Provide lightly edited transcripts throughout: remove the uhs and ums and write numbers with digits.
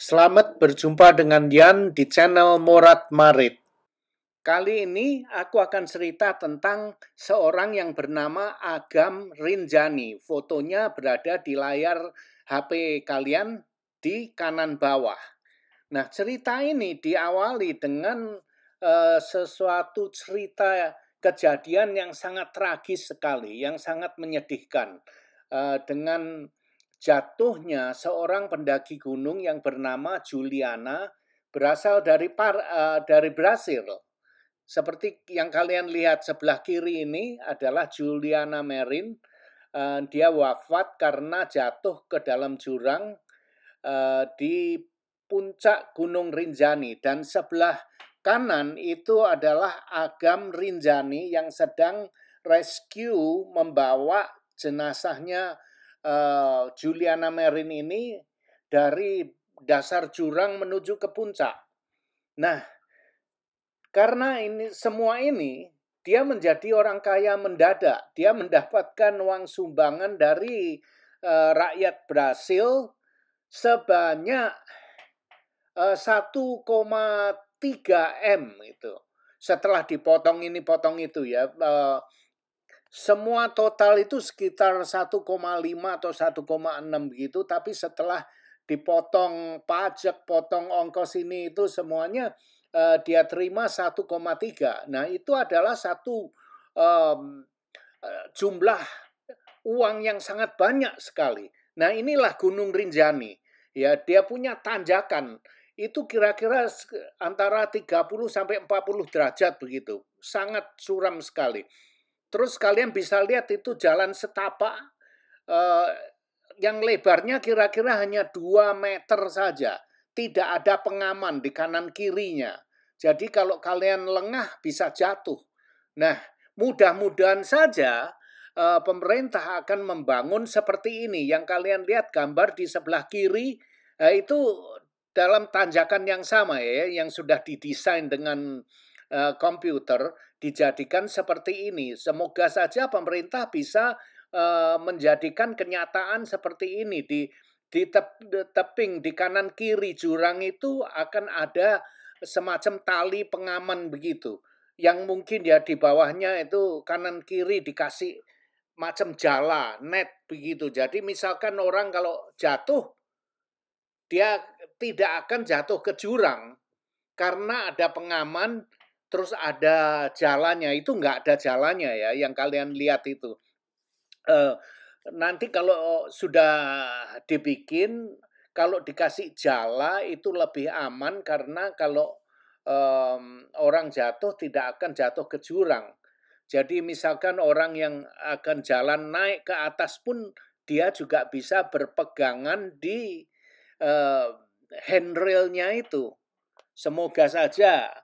Selamat berjumpa dengan Yan di channel Morat Marit. Kali ini aku akan cerita tentang seorang yang bernama Agam Rinjani. Fotonya berada di layar HP kalian di kanan bawah. Nah, cerita ini diawali dengan sesuatu cerita kejadian yang sangat tragis sekali, yang sangat menyedihkan. Dengan jatuhnya seorang pendaki gunung yang bernama Juliana, berasal dari Brasil. Seperti yang kalian lihat sebelah kiri ini adalah Juliana Marin. Dia wafat karena jatuh ke dalam jurang di puncak Gunung Rinjani, dan sebelah kanan itu adalah Agam Rinjani yang sedang rescue membawa jenazahnya Juliana Marin ini dari dasar jurang menuju ke puncak. Nah, karena semua ini dia menjadi orang kaya mendadak. Dia mendapatkan uang sumbangan dari rakyat Brasil sebanyak 1,3 M itu. Setelah dipotong ini potong itu ya. Semua total itu sekitar 1,5 atau 1,6 begitu, tapi setelah dipotong pajak, potong ongkos ini itu semuanya dia terima 1,3. Nah, itu adalah satu jumlah uang yang sangat banyak sekali. Nah, inilah Gunung Rinjani. Ya, dia punya tanjakan. Itu kira-kira antara 30 sampai 40 derajat begitu. Sangat curam sekali. Terus kalian bisa lihat itu jalan setapak yang lebarnya kira-kira hanya 2 meter saja. Tidak ada pengaman di kanan kirinya. Jadi kalau kalian lengah bisa jatuh. Nah, mudah-mudahan saja pemerintah akan membangun seperti ini. Yang kalian lihat gambar di sebelah kiri itu dalam tanjakan yang sama ya, yang sudah didesain dengan komputer, dijadikan seperti ini. Semoga saja pemerintah bisa menjadikan kenyataan seperti ini. Di teping di kanan kiri jurang itu akan ada semacam tali pengaman begitu, yang mungkin ya di bawahnya itu kanan kiri dikasih macam jala, net begitu. Jadi misalkan orang kalau jatuh, dia tidak akan jatuh ke jurang karena ada pengaman. Terus ada jalannya, itu nggak ada jalannya ya, yang kalian lihat itu. Nanti kalau sudah dibikin, kalau dikasih jala itu lebih aman karena kalau orang jatuh tidak akan jatuh ke jurang. Jadi misalkan orang yang akan jalan naik ke atas pun dia juga bisa berpegangan di handrailnya itu. Semoga saja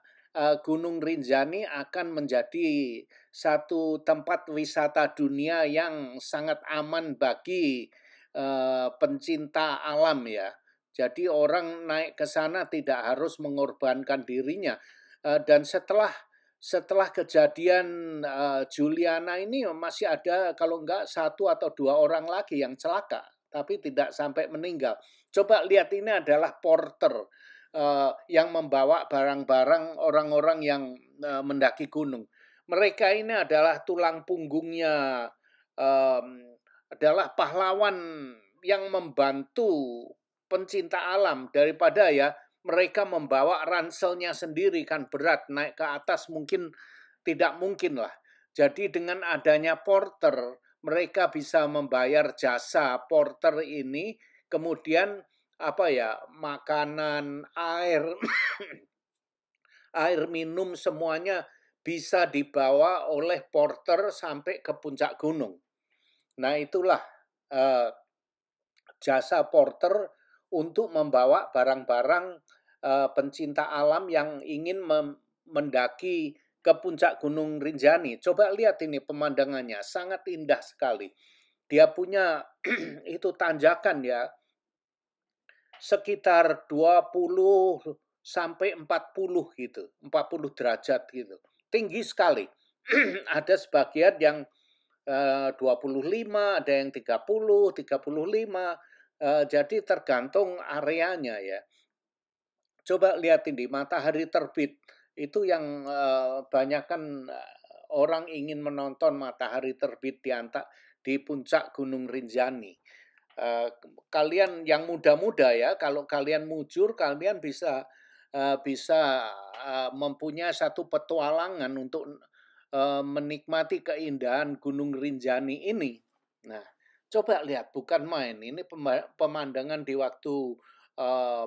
Gunung Rinjani akan menjadi satu tempat wisata dunia yang sangat aman bagi pencinta alam ya. Jadi orang naik ke sana tidak harus mengorbankan dirinya. Dan setelah kejadian Juliana ini masih ada kalau enggak 1 atau 2 orang lagi yang celaka, tapi tidak sampai meninggal. Coba lihat, ini adalah porter yang membawa barang-barang orang-orang yang mendaki gunung. Mereka ini adalah tulang punggungnya, adalah pahlawan yang membantu pencinta alam, daripada ya mereka membawa ranselnya sendiri, kan berat, naik ke atas mungkin tidak mungkin lah. Jadi dengan adanya porter, mereka bisa membayar jasa porter ini, kemudian makanan, air, air minum semuanya bisa dibawa oleh porter sampai ke puncak gunung. Nah, itulah jasa porter untuk membawa barang-barang pencinta alam yang ingin mendaki ke puncak Gunung Rinjani. Coba lihat ini pemandangannya, sangat indah sekali. Dia punya itu tanjakan ya, sekitar 20 sampai 40 gitu, 40 derajat gitu. Tinggi sekali. Ada sebagian yang 25, ada yang 30, 35. Jadi tergantung areanya ya. Coba lihat ini matahari terbit itu yang banyakan orang ingin menonton matahari terbit di puncak Gunung Rinjani. Kalian yang muda-muda ya, kalau kalian mujur, kalian bisa mempunyai satu petualangan untuk menikmati keindahan Gunung Rinjani ini. Nah, coba lihat, bukan main. Ini pemandangan di waktu uh,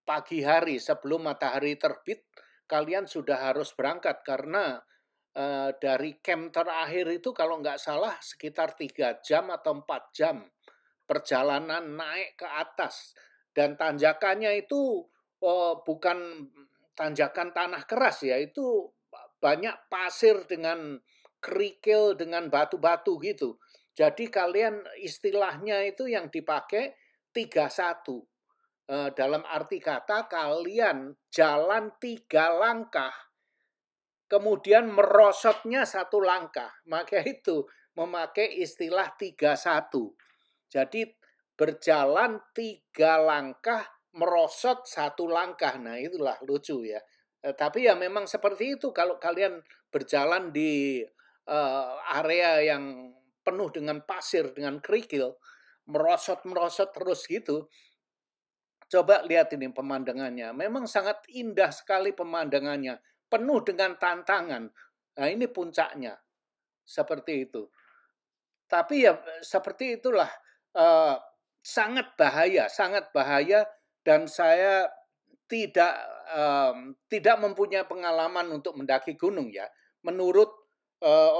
pagi hari sebelum matahari terbit. Kalian sudah harus berangkat karena dari camp terakhir itu kalau nggak salah sekitar 3 jam atau 4 jam perjalanan naik ke atas, dan tanjakannya itu bukan tanjakan tanah keras ya, itu banyak pasir dengan kerikil dengan batu-batu gitu. Jadi kalian istilahnya itu yang dipakai 31. Dalam arti kata kalian jalan 3 langkah, kemudian merosotnya 1 langkah. Maka itu memakai istilah 31. Jadi berjalan 3 langkah, merosot 1 langkah. Nah itulah lucu ya. Tapi ya memang seperti itu kalau kalian berjalan di area yang penuh dengan pasir, dengan kerikil, merosot-merosot terus gitu. Coba lihat ini pemandangannya. Memang sangat indah sekali pemandangannya. Penuh dengan tantangan. Nah ini puncaknya. Seperti itu. Tapi ya seperti itulah. Sangat bahaya dan saya tidak mempunyai pengalaman untuk mendaki gunung ya. Menurut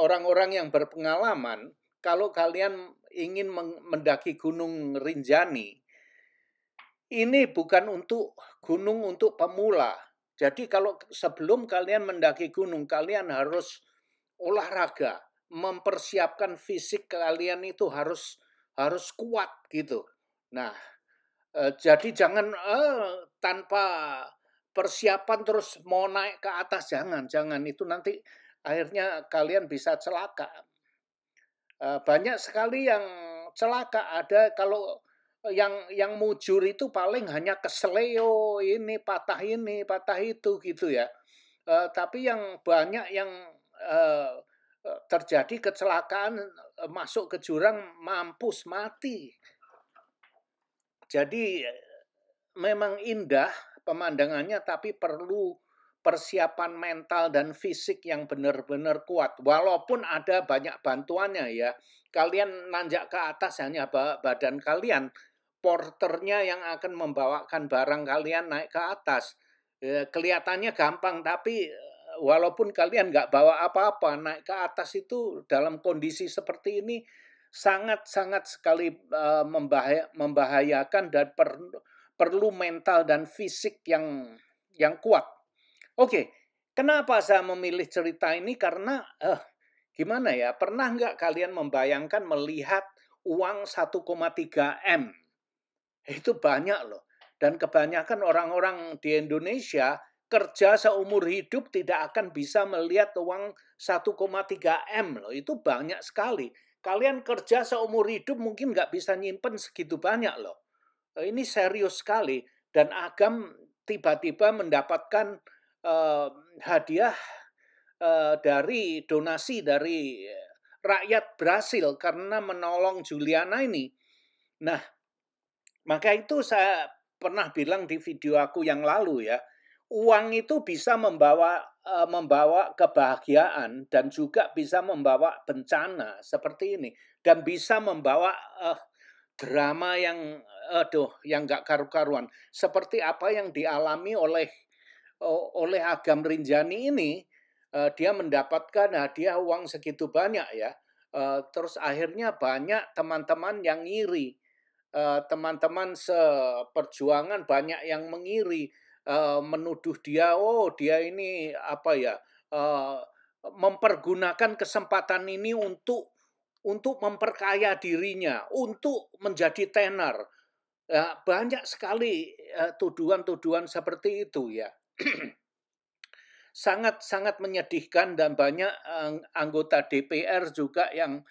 orang-orang yang berpengalaman, kalau kalian ingin mendaki Gunung Rinjani, ini bukan gunung untuk pemula. Jadi kalau sebelum kalian mendaki gunung, kalian harus olahraga, mempersiapkan fisik kalian itu harus kuat gitu. Nah, jadi jangan tanpa persiapan terus mau naik ke atas, jangan itu nanti akhirnya kalian bisa celaka. Banyak sekali yang celaka, ada kalau yang mujur itu paling hanya keseleo, ini patah itu gitu ya. Tapi yang banyak yang terjadi kecelakaan, masuk ke jurang, mampus, mati. Jadi memang indah pemandangannya, tapi perlu persiapan mental dan fisik yang benar-benar kuat. Walaupun ada banyak bantuannya ya. Kalian nanjak ke atas hanya badan kalian. Porternya yang akan membawakan barang kalian naik ke atas. Kelihatannya gampang, tapi walaupun kalian nggak bawa apa-apa, naik ke atas itu dalam kondisi seperti ini sangat-sangat sekali membahayakan dan perlu mental dan fisik yang kuat. Oke, kenapa saya memilih cerita ini? Karena gimana ya, pernah nggak kalian membayangkan melihat uang 1,3 M? Itu banyak loh. Dan kebanyakan orang-orang di Indonesia kerja seumur hidup tidak akan bisa melihat uang 1,3 M loh. Itu banyak sekali. Kalian kerja seumur hidup mungkin nggak bisa nyimpen segitu banyak loh. Ini serius sekali. Dan Agam tiba-tiba mendapatkan hadiah dari donasi dari rakyat Brasil karena menolong Juliana ini. Nah, maka itu saya pernah bilang di video aku yang lalu ya, uang itu bisa membawa kebahagiaan dan juga bisa membawa bencana seperti ini, dan bisa membawa drama yang nggak karu-karuan seperti apa yang dialami oleh Agam Rinjani ini. Dia mendapatkan hadiah uang segitu banyak ya, terus akhirnya banyak teman-teman yang ngiri. Teman-teman seperjuangan banyak yang mengiri, menuduh dia, oh dia ini apa ya, mempergunakan kesempatan ini untuk memperkaya dirinya, untuk menjadi tenar. Banyak sekali tuduhan-tuduhan seperti itu ya. Sangat-sangat menyedihkan, dan banyak anggota DPR juga yang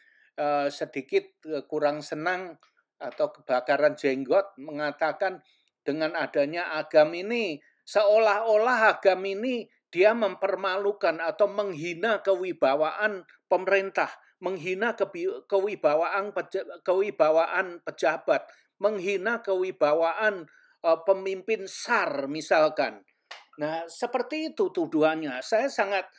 sedikit kurang senang atau kebakaran jenggot, mengatakan dengan adanya Agam ini Seolah-olah agam ini dia mempermalukan atau menghina kewibawaan pemerintah, menghina kewibawaan pejabat, menghina kewibawaan pemimpin SAR misalkan. Nah, seperti itu tuduhannya. Saya sangat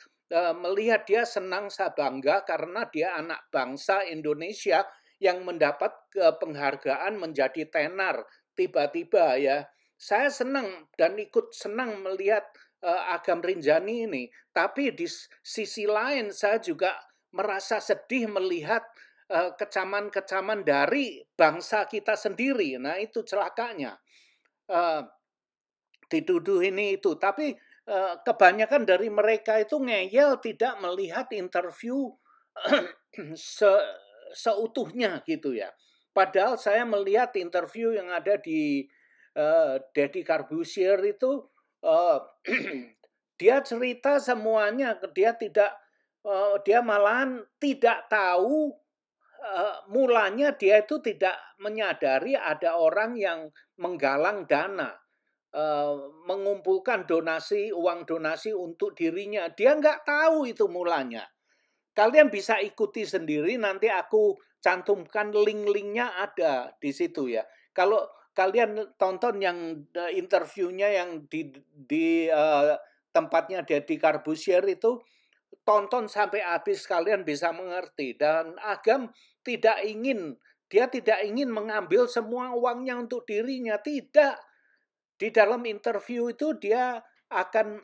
melihat dia senang, saya bangga karena dia anak bangsa Indonesia yang mendapat penghargaan menjadi tenar tiba-tiba ya. Saya senang dan ikut senang melihat Agam Rinjani ini. Tapi di sisi lain saya juga merasa sedih melihat kecaman-kecaman dari bangsa kita sendiri. Nah, itu celakanya. Dituduh ini itu, tapi kebanyakan dari mereka itu ngeyel, tidak melihat interview seutuhnya gitu ya. Padahal saya melihat interview yang ada di Deddy Corbuzier itu dia cerita semuanya, dia malahan tidak tahu mulanya, dia itu tidak menyadari ada orang yang menggalang dana. Mengumpulkan uang donasi untuk dirinya. Dia nggak tahu itu mulanya. Kalian bisa ikuti sendiri, nanti aku cantumkan link-linknya ada di situ ya. Kalau kalian tonton yang interviewnya yang di tempatnya Deddy Corbuzier itu, tonton sampai habis, kalian bisa mengerti. Dan Agam dia tidak ingin mengambil semua uangnya untuk dirinya, tidak. Di dalam interview itu dia akan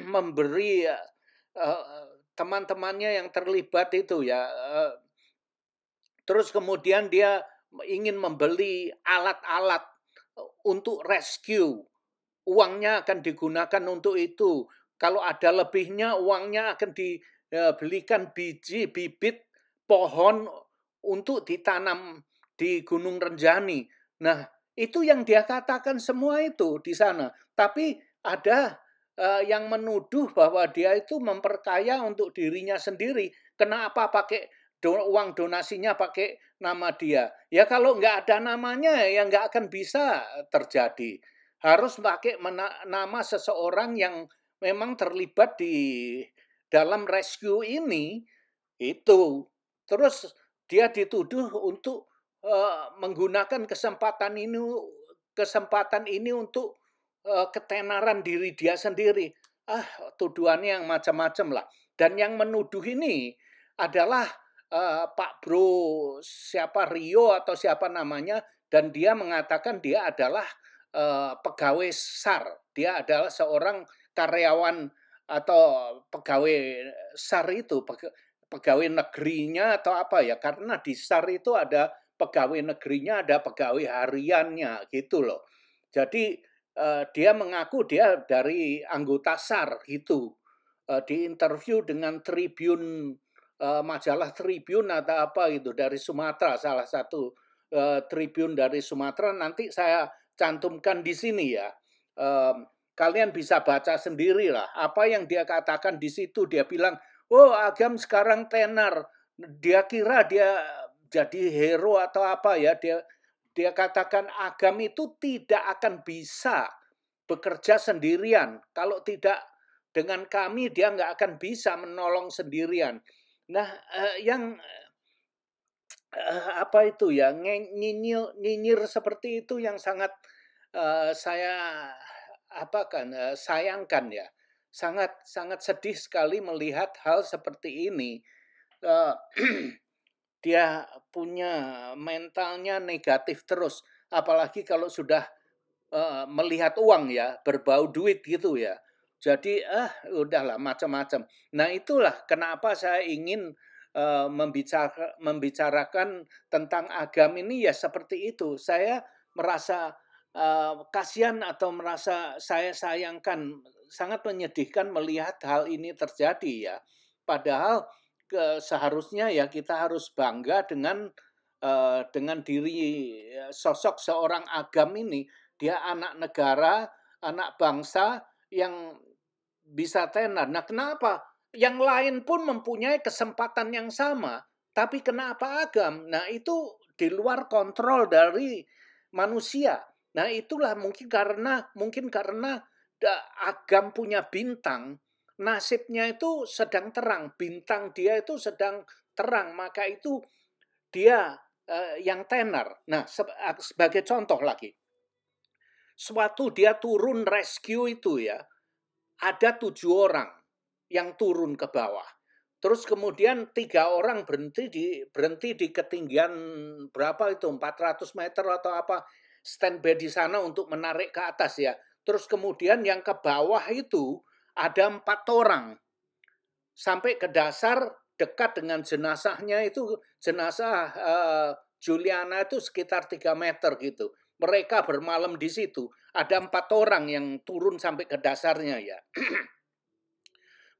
memberi teman-temannya yang terlibat itu ya. Terus kemudian dia ingin membeli alat-alat untuk rescue. Uangnya akan digunakan untuk itu. Kalau ada lebihnya, uangnya akan dibelikan bibit pohon untuk ditanam di Gunung Rinjani. Nah, itu yang dia katakan semua itu di sana. Tapi ada yang menuduh bahwa dia itu memperkaya untuk dirinya sendiri. Kenapa pakai uang donasinya pakai nama dia? Ya kalau nggak ada namanya ya nggak akan bisa terjadi. Harus pakai nama seseorang yang memang terlibat di dalam rescue ini. Itu. Terus dia dituduh untuk menggunakan kesempatan ini untuk ketenaran diri dia sendiri. Tuduhannya yang macam-macam lah. Dan yang menuduh ini adalah Pak Bro siapa Rio atau siapa namanya, dan dia mengatakan dia adalah pegawai SAR. Dia adalah seorang karyawan atau pegawai SAR itu, pegawai negerinya atau apa ya, karena di SAR itu ada pegawai negerinya, ada pegawai hariannya gitu loh. Jadi dia mengaku dia dari anggota SAR gitu. Di interview dengan Tribun, majalah Tribun atau apa gitu dari Sumatera, salah satu Tribun dari Sumatera, nanti saya cantumkan di sini ya. Kalian bisa baca sendiri lah apa yang dia katakan di situ. Dia bilang, oh Agam sekarang tenar. Dia kira dia jadi hero atau apa ya. Dia katakan Agam itu tidak akan bisa bekerja sendirian. Kalau tidak dengan kami dia nggak akan bisa menolong sendirian. Nah, yang apa itu ya, nyinyir seperti itu yang sangat saya sayangkan ya. Sangat sedih sekali melihat hal seperti ini. Dia punya mentalnya negatif terus, apalagi kalau sudah melihat uang ya, berbau duit gitu ya. Jadi udahlah macam-macam. Nah, itulah kenapa saya ingin membicarakan tentang Agam ini ya seperti itu. Saya merasa kasihan atau merasa saya sayangkan, sangat menyedihkan melihat hal ini terjadi ya. Padahal seharusnya ya kita harus bangga dengan diri sosok seorang Agam ini. Dia anak negara, anak bangsa yang bisa tenar. Nah, kenapa? Yang lain pun mempunyai kesempatan yang sama, tapi kenapa Agam? Nah, itu di luar kontrol dari manusia. Nah, itulah mungkin karena Agam punya bintang, nasibnya itu sedang terang, bintang dia itu sedang terang, maka itu dia yang tenar. Nah, sebagai contoh lagi, suatu dia turun rescue itu ya, ada 7 orang yang turun ke bawah. Terus kemudian 3 orang berhenti di ketinggian berapa itu, 400 meter atau apa, standby di sana untuk menarik ke atas ya. Terus kemudian yang ke bawah itu ada 4 orang sampai ke dasar dekat dengan jenazahnya itu, jenazah Juliana itu sekitar 3 meter gitu. Mereka bermalam di situ. Ada 4 orang yang turun sampai ke dasarnya ya.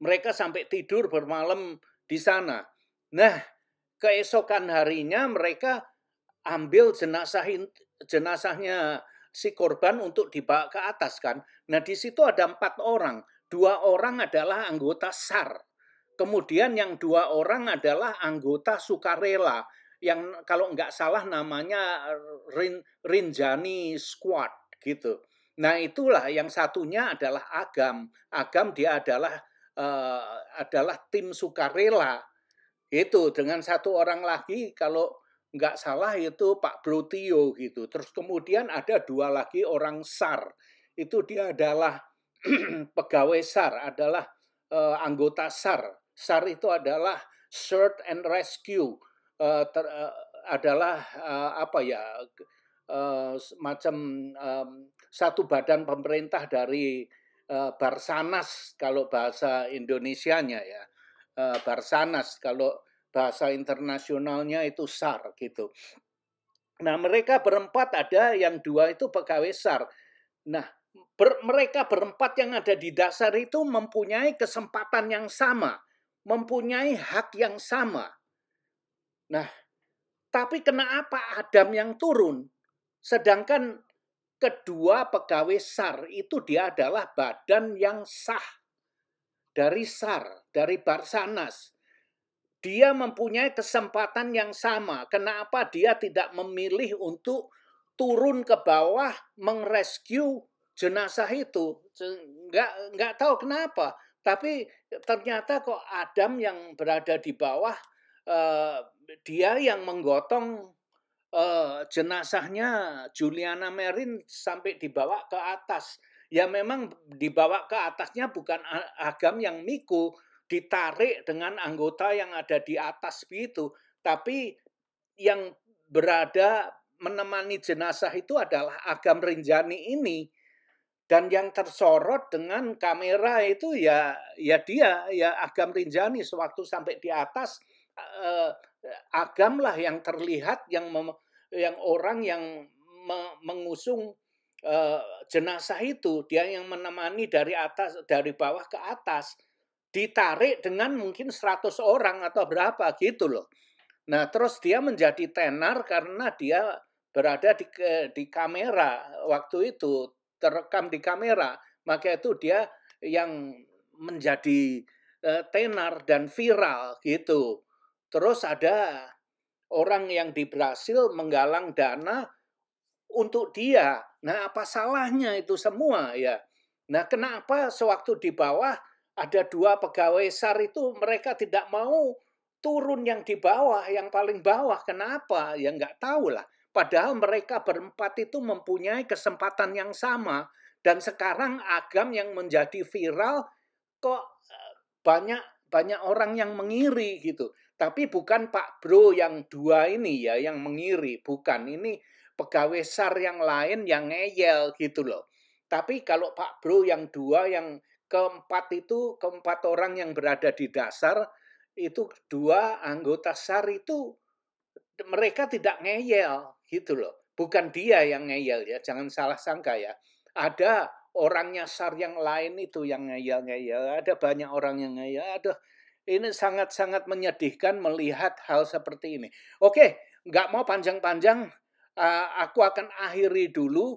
Mereka sampai tidur bermalam di sana. Nah, keesokan harinya mereka ambil jenazahnya si korban untuk dibawa ke atas kan. Nah, di situ ada 4 orang. 2 orang adalah anggota SAR. Kemudian yang 2 orang adalah anggota sukarela yang kalau nggak salah namanya Rinjani Squad gitu. Nah, itulah yang satunya adalah Agam. Agam dia adalah tim sukarela. Itu dengan 1 orang lagi kalau nggak salah itu Pak Brotio gitu. Terus kemudian ada 2 lagi orang SAR. Itu dia adalah pegawai SAR, adalah anggota SAR. SAR itu adalah Search and Rescue. Adalah apa ya, semacam satu badan pemerintah dari Barsanas kalau bahasa Indonesianya ya. Barsanas, kalau bahasa internasionalnya itu SAR gitu. Nah, mereka berempat, ada yang 2 itu pegawai SAR. Nah, mereka berempat yang ada di dasar itu mempunyai kesempatan yang sama, mempunyai hak yang sama. Nah, tapi kenapa Adam yang turun? Sedangkan kedua pegawai SAR itu dia adalah badan yang sah dari SAR, dari Barsanas. Dia mempunyai kesempatan yang sama. Kenapa dia tidak memilih untuk turun ke bawah merescue jenazah itu? Nggak tahu kenapa. Tapi ternyata kok Adam yang berada di bawah, dia yang menggotong jenazahnya Juliana Marin sampai dibawa ke atas. Ya memang dibawa ke atasnya bukan Agam yang mikul, ditarik dengan anggota yang ada di atas begitu. Tapi yang berada menemani jenazah itu adalah Agam Rinjani ini. Dan yang tersorot dengan kamera itu ya dia, ya Agam Rinjani. Sewaktu sampai di atas, Agam lah yang terlihat, yang orang yang mengusung jenazah itu, dia yang menemani dari atas, dari bawah ke atas, ditarik dengan mungkin 100 orang atau berapa gitu loh. Nah, terus dia menjadi tenar karena dia berada di kamera waktu itu, terekam di kamera, maka itu dia yang menjadi tenar dan viral gitu. Terus ada orang yang di Brasil menggalang dana untuk dia. Nah, apa salahnya itu semua ya? Nah, kenapa sewaktu di bawah ada 2 pegawai SAR itu mereka tidak mau turun yang di bawah, yang paling bawah? Kenapa? Ya nggak tahu lah. Padahal mereka berempat itu mempunyai kesempatan yang sama. Dan sekarang Agam yang menjadi viral, kok banyak banyak orang yang mengiri gitu. Tapi bukan Pak Bro yang 2 ini ya yang mengiri, bukan. Ini pegawai SAR yang lain yang ngeyel gitu loh. Tapi kalau Pak Bro yang 2, yang keempat orang yang berada di dasar, itu 2 anggota SAR itu mereka tidak ngeyel gitu loh. Bukan dia yang ngeyel ya, jangan salah sangka ya. Ada orangnya SAR yang lain itu yang ngeyel-ngeyel, ada banyak orang yang ngeyel. Aduh, ini sangat-sangat menyedihkan melihat hal seperti ini. Oke, nggak mau panjang-panjang, aku akan akhiri dulu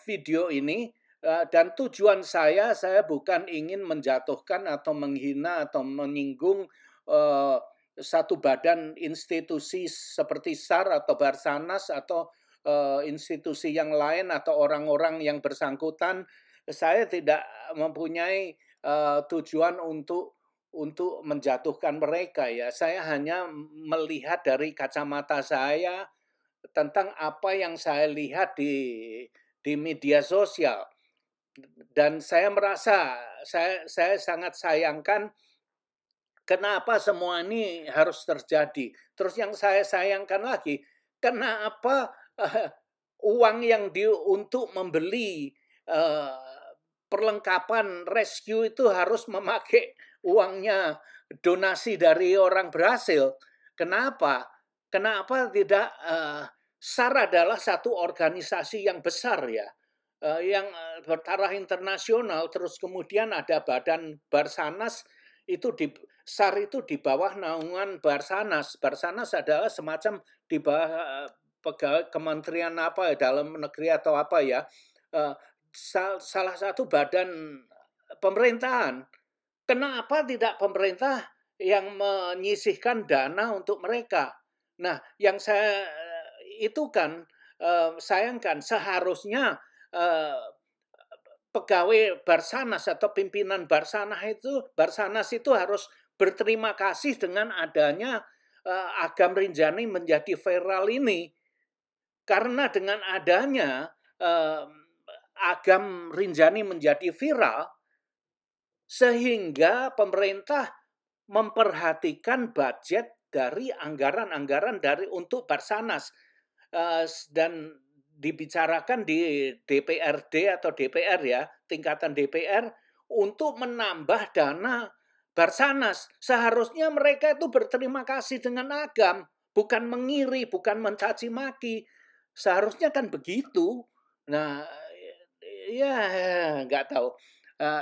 video ini. Dan tujuan saya bukan ingin menjatuhkan atau menghina atau menyinggung satu badan institusi seperti SAR atau Barsanas atau institusi yang lain atau orang-orang yang bersangkutan. saya tidak mempunyai tujuan untuk menjatuhkan mereka ya. Saya hanya melihat dari kacamata saya tentang apa yang saya lihat di media sosial. Dan saya merasa saya sangat sayangkan kenapa semua ini harus terjadi. Terus yang saya sayangkan lagi, kenapa uang yang untuk membeli uh, perlengkapan rescue itu harus memakai uangnya donasi dari orang berhasil. Kenapa? Kenapa tidak SAR adalah satu organisasi yang besar ya, yang bertaraf internasional, terus kemudian ada Badan Barsanas itu SAR itu di bawah naungan Barsanas. Barsanas adalah semacam di bawah pegawai kementerian apa ya, dalam negeri atau apa ya, salah satu badan pemerintahan. Kenapa tidak pemerintah yang menyisihkan dana untuk mereka? Nah, yang saya itu kan sayangkan seharusnya pegawai Barsanas atau pimpinan Barsanas itu harus berterima kasih dengan adanya Agam Rinjani menjadi viral ini. Karena dengan adanya Agam Rinjani menjadi viral, sehingga pemerintah memperhatikan budget dari anggaran-anggaran untuk Barsanas dan dibicarakan di DPRD atau DPR ya, tingkatan DPR untuk menambah dana Barsanas. Seharusnya mereka itu berterima kasih dengan Agam, bukan mengiri, bukan mencaci maki. Seharusnya kan begitu. Nah, ya nggak tahu.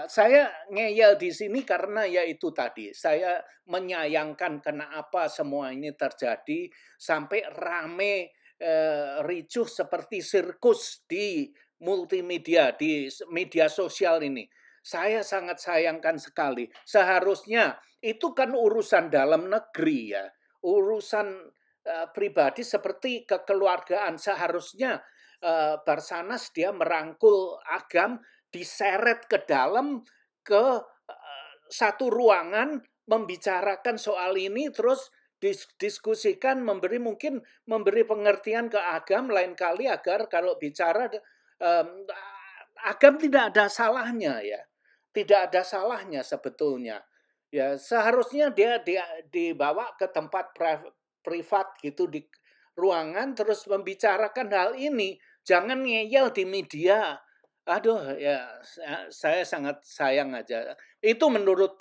Saya ngeyel di sini karena ya itu tadi, saya menyayangkan kenapa semua ini terjadi sampai rame ricuh seperti sirkus di multimedia, di media sosial ini. Saya sangat sayangkan sekali. Seharusnya itu kan urusan dalam negeri ya, urusan pribadi seperti kekeluargaan. Seharusnya Barsanas dia merangkul Agam, diseret ke dalam ke satu ruangan membicarakan soal ini, terus diskusikan, mungkin memberi pengertian ke Agam lain kali agar kalau bicara Agam tidak ada salahnya ya, tidak ada salahnya sebetulnya ya. Seharusnya dia dibawa ke tempat privat gitu di ruangan terus membicarakan hal ini, jangan ngeyel di media. Aduh ya, saya sangat sayang aja. Itu menurut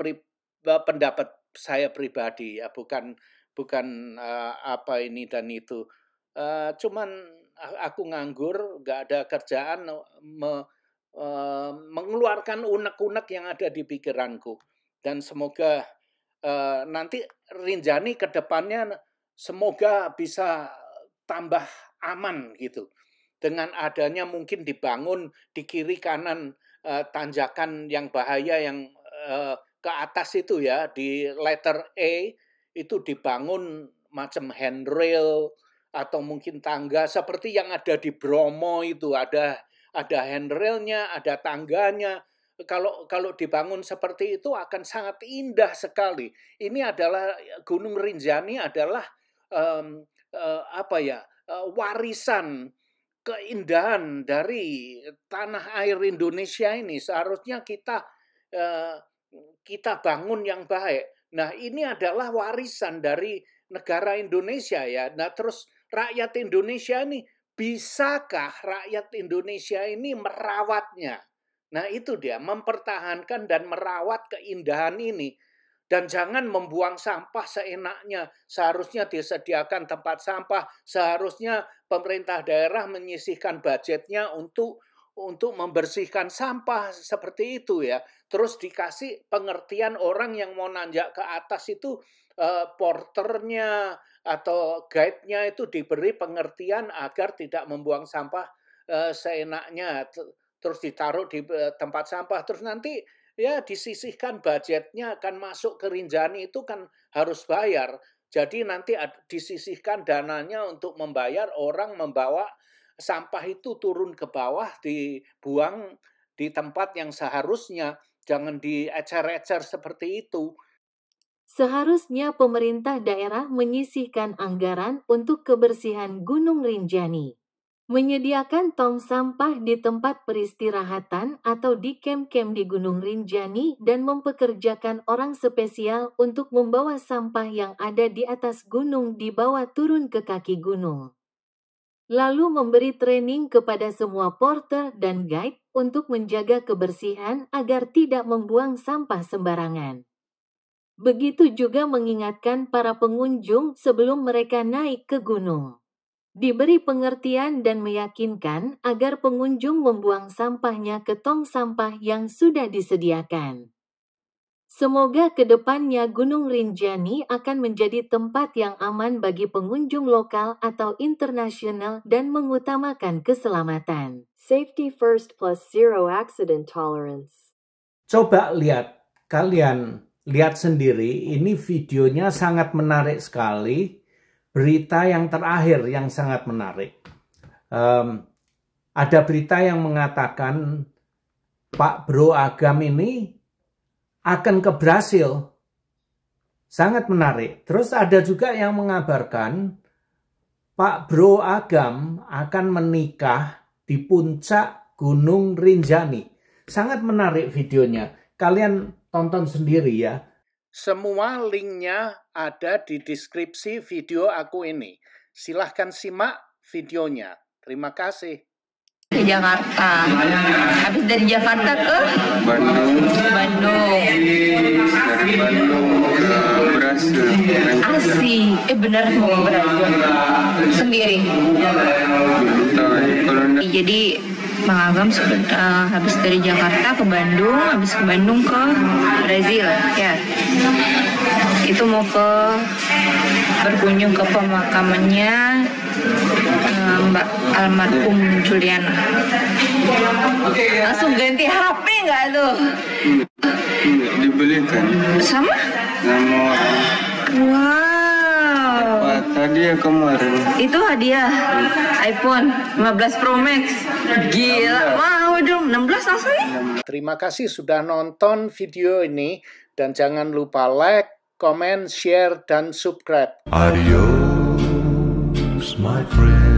pendapat saya pribadi ya, bukan bukan apa ini dan itu. Cuman aku nganggur, nggak ada kerjaan, mengeluarkan unek-unek yang ada di pikiranku. Dan semoga nanti Rinjani ke depannya semoga bisa tambah aman gitu. Dengan adanya mungkin dibangun di kiri kanan tanjakan yang bahaya yang ke atas itu ya, di letter A itu dibangun macam handrail atau mungkin tangga seperti yang ada di Bromo itu, ada handrailnya, ada tangganya. Kalau dibangun seperti itu akan sangat indah sekali. Ini adalah Gunung Rinjani adalah apa ya, warisan keindahan dari tanah air Indonesia ini. Seharusnya kita bangun yang baik. Nah, ini adalah warisan dari negara Indonesia ya. Nah, terus rakyat Indonesia ini, bisakah rakyat Indonesia ini merawatnya? Nah, itu dia, mempertahankan dan merawat keindahan ini. Dan jangan membuang sampah seenaknya. Seharusnya disediakan tempat sampah. Seharusnya pemerintah daerah menyisihkan budgetnya untuk membersihkan sampah seperti itu ya. Terus dikasih pengertian orang yang mau nanjak ke atas itu, porternya atau guide-nya itu diberi pengertian agar tidak membuang sampah seenaknya. Terus ditaruh di tempat sampah. Terus nanti ya disisihkan budgetnya, akan masuk ke Rinjani itu kan harus bayar. Jadi nanti disisihkan dananya untuk membayar orang membawa sampah itu turun ke bawah, dibuang di tempat yang seharusnya. Jangan diecer-ecer seperti itu. Seharusnya pemerintah daerah menyisihkan anggaran untuk kebersihan Gunung Rinjani. Menyediakan tong sampah di tempat peristirahatan atau di kem-kem di Gunung Rinjani dan mempekerjakan orang spesial untuk membawa sampah yang ada di atas gunung dibawa turun ke kaki gunung. Lalu memberi training kepada semua porter dan guide untuk menjaga kebersihan agar tidak membuang sampah sembarangan. Begitu juga mengingatkan para pengunjung sebelum mereka naik ke gunung. Diberi pengertian dan meyakinkan agar pengunjung membuang sampahnya ke tong sampah yang sudah disediakan. Semoga ke depannya Gunung Rinjani akan menjadi tempat yang aman bagi pengunjung lokal atau internasional dan mengutamakan keselamatan. Safety first plus zero accident tolerance. Coba kalian lihat sendiri, ini videonya sangat menarik sekali. Berita yang terakhir yang sangat menarik. Ada berita yang mengatakan Pak Bro Agam ini akan ke Brasil. Sangat menarik. Terus ada juga yang mengabarkan Pak Bro Agam akan menikah di puncak Gunung Rinjani. Sangat menarik videonya. Kalian tonton sendiri ya. Semua linknya ada di deskripsi video aku ini. Silahkan simak videonya. Terima kasih. Ke Jakarta. Habis dari Jakarta ke Bandung. Dari Bandung ke Brasil. Asik. Bener mau ke Brasil. Sendiri. Jadi Bang Agam habis dari Jakarta ke Bandung, habis ke Bandung ke Brazil, ya. Itu mau berkunjung ke pemakamannya Mbak almarhum Juliana. Langsung ganti HP nggak tuh? Dibelikan. Sama orang. Wow. Tadi ya kemarin. Itu hadiah iPhone 15 Pro Max. Gila, mau dong 16 langsung nih. Terima kasih sudah nonton video ini dan jangan lupa like, comment, share, dan subscribe. Adios, my friend.